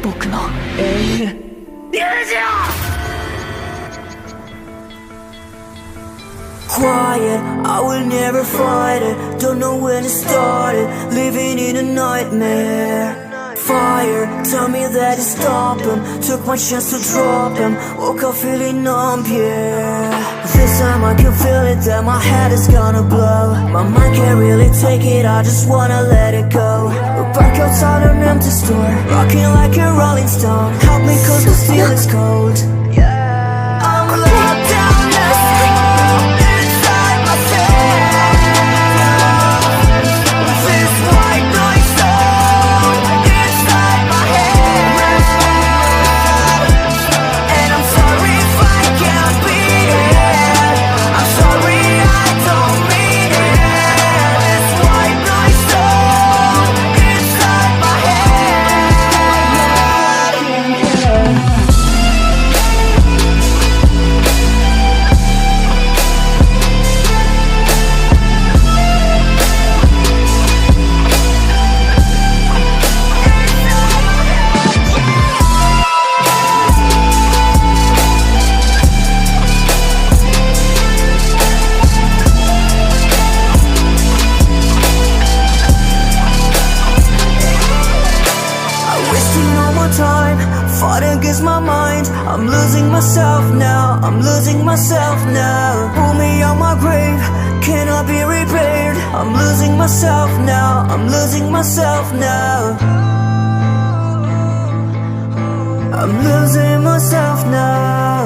僕の永遠友情 Quiet, I will never fight it. Don't know when it started. Living in a nightmare. Fire, tell me that it's stopping. Took my chance to drop him. Woke up feeling numb, yeah. This time I can feel it that my head is gonna blow. My mind can't really take it, I just wanna let it go. We're back outside an empty store, rocking like a rolling stone. Help me cause the steel is cold. Yeah, I'm locked down now. Inside myself. This white noise zone inside my head. And I'm sorry if I can't beat it. I'm sorry I don't mean it. This white noise zone inside my head. Wasting no more time, fought against my mind. I'm losing myself now, I'm losing myself now. Pull me out my grave, cannot be repaired. I'm losing myself now, I'm losing myself now. I'm losing myself now.